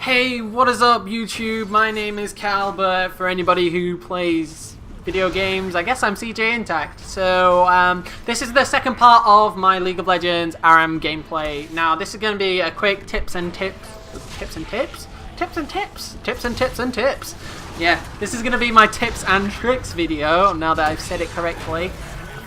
Hey, what is up YouTube? My name is Cal, but for anybody who plays video games, I guess I'm Cjintact. So this is the second part of my League of Legends ARAM gameplay. Now this is going to be a quick tips and tips. Yeah, this is going to be my tips and tricks video, now that I've said it correctly,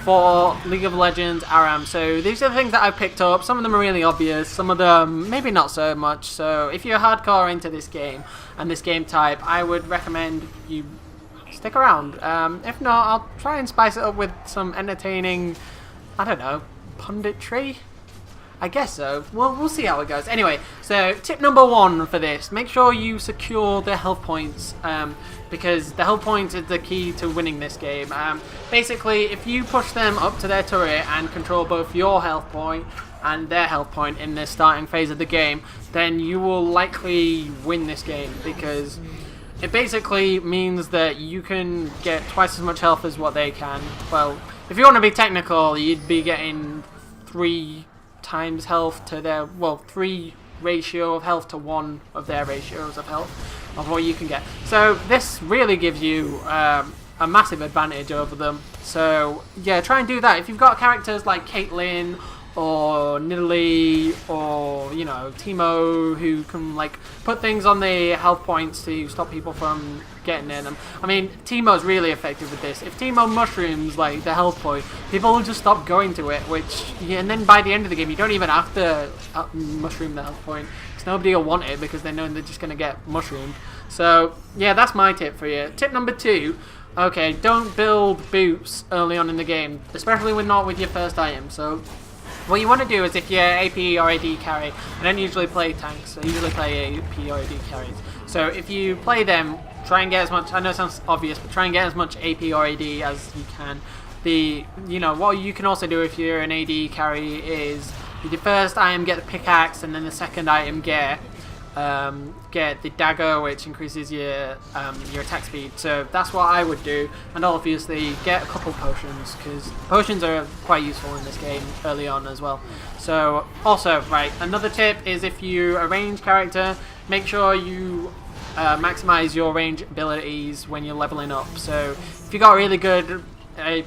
for League of Legends ARAM. So these are the things that I've picked up. Some of them are really obvious, some of them maybe not so much. So if you're hardcore into this game and this game type, I would recommend you stick around. If not, I'll try and spice it up with some entertaining, I don't know, punditry? I guess so. We'll see how it goes. Anyway, so tip number one for this: make sure you secure the health points, because the health points is the key to winning this game. Basically, if you push them up to their turret and control both your health point and their health point in the starting phase of the game, then you will likely win this game, because it basically means that you can get twice as much health as what they can. Well, if you want to be technical, you'd be getting 3 times health to their, well, 3 ratio of health to 1 of their ratios of health of what you can get. So this really gives you a massive advantage over them. So yeah, try and do that. If you've got characters like Caitlyn or Nidalee or, you know, Teemo, who can like put things on the health points to stop people from getting near them. I mean, Teemo's really effective with this. If Teemo mushrooms like the health point, people will just stop going to it, which, yeah, and then by the end of the game you don't even have to mushroom the health point, because nobody will want it because they know they're just going to get mushroomed. So yeah, that's my tip for you. Tip number 2, okay, don't build boots early on in the game, especially not with your first item. So what you want to do is, if you're AP or AD carry, I don't usually play tanks, I usually play AP or AD carries. So if you play them, try and get as much, I know it sounds obvious, but try and get as much AP or AD as you can. You know, what you can also do if you're an AD carry is, with your first item get the pickaxe, and then the second item get the dagger, which increases your attack speed. So that's what I would do, and obviously get a couple potions, because potions are quite useful in this game early on as well. So also, right, another tip is, if you're a ranged character, make sure you maximize your range abilities when you're leveling up. So if you got a really good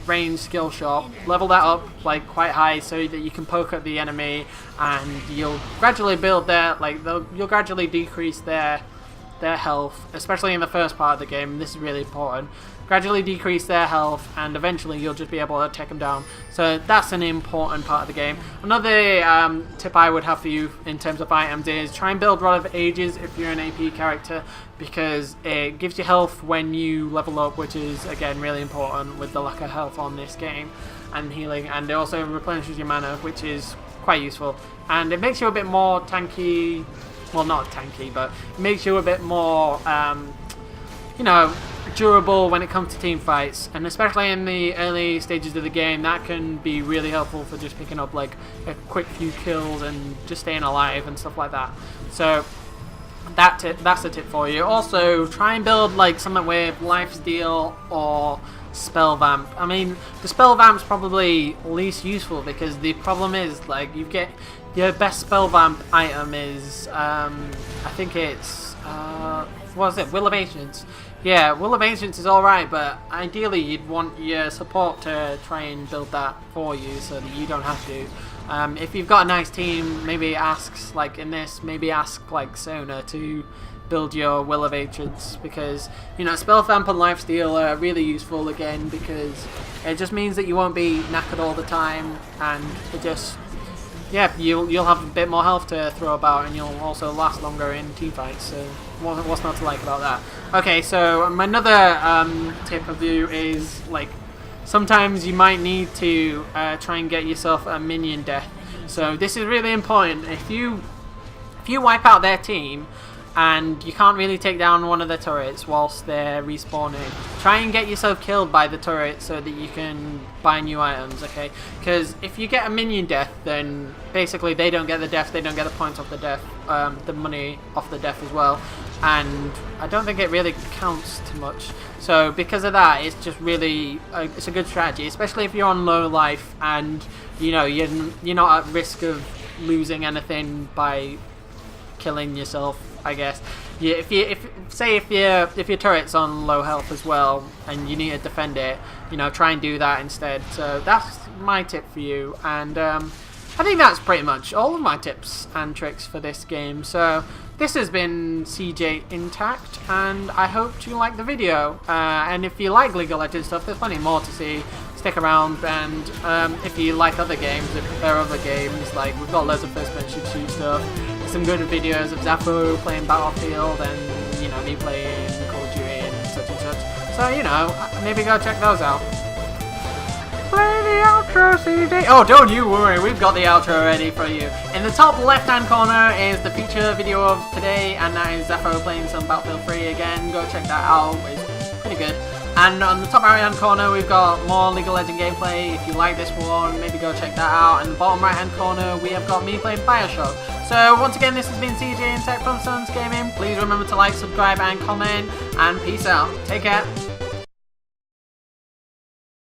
range skill shot, level that up like quite high so that you can poke at the enemy, and you'll gradually build their, like, you'll gradually decrease their health, especially in the first part of the game. This is really important. Gradually decrease their health, and eventually you'll just be able to take them down. So that's an important part of the game. Another tip I would have for you in terms of items is, try and build Rod of Ages if you're an AP character, because it gives you health when you level up, which is again really important with the lack of health on this game, and healing, and it also replenishes your mana, which is quite useful, and it makes you a bit more tanky. Well, not tanky, but it makes you a bit more you know, durable when it comes to team fights, and especially in the early stages of the game, that can be really helpful for just picking up like a quick few kills and just staying alive and stuff like that. So that's a tip for you. Also, try and build like something with Lifesteal or Spell Vamp. I mean, the Spell Vamp's probably least useful, because the problem is, like, you get your best Spell Vamp item is I think it's what is it? Will of Ancients. Yeah, Will of Ancients is alright, but ideally you'd want your support to try and build that for you so that you don't have to. If you've got a nice team, maybe ask, like in this, maybe ask like Sona to build your Will of Ancients, because, you know, Spell Vamp and Lifesteal are really useful again, because it just means that you won't be knackered all the time, and it just, yeah, you'll have a bit more health to throw about, and you'll also last longer in teamfights. So what's not to like about that? Okay, so another tip of you is, like, sometimes you might need to try and get yourself a minion death. So this is really important. If you wipe out their team and you can't really take down one of the turrets whilst they're respawning, try and get yourself killed by the turret so that you can buy new items, okay? Because if you get a minion death, then basically they don't get the death, they don't get the points off the death, the money off the death as well, and I don't think it really counts too much. So because of that, it's just really it's a good strategy, especially if you're on low life and, you know, you're not at risk of losing anything by killing yourself, I guess. Yeah, if your turret's on low health as well and you need to defend it, you know, try and do that instead. So that's my tip for you, and I think that's pretty much all of my tips and tricks for this game. So this has been Cjintact, and I hope you like the video. And if you like League of Legends stuff, there's plenty more to see. Stick around, and if you like other games, if there are other games, like we've got loads of first-person shoot stuff, some good videos of Zafo playing Battlefield, and you know, me playing Call of Duty and such. So you know, maybe go check those out. Play the outro, CJ. Oh, don't you worry, we've got the outro ready for you. In the top left-hand corner is the feature video of today, and that is Zafo playing some Battlefield 3 again. Go check that out, it's pretty good. And on the top right-hand corner, we've got more League of Legends gameplay. If you like this one, maybe go check that out. And the bottom right-hand corner, we have got me playing Bioshock. So once again, this has been Cjintact from Suns Gaming. Please remember to like, subscribe, and comment. And peace out. Take care.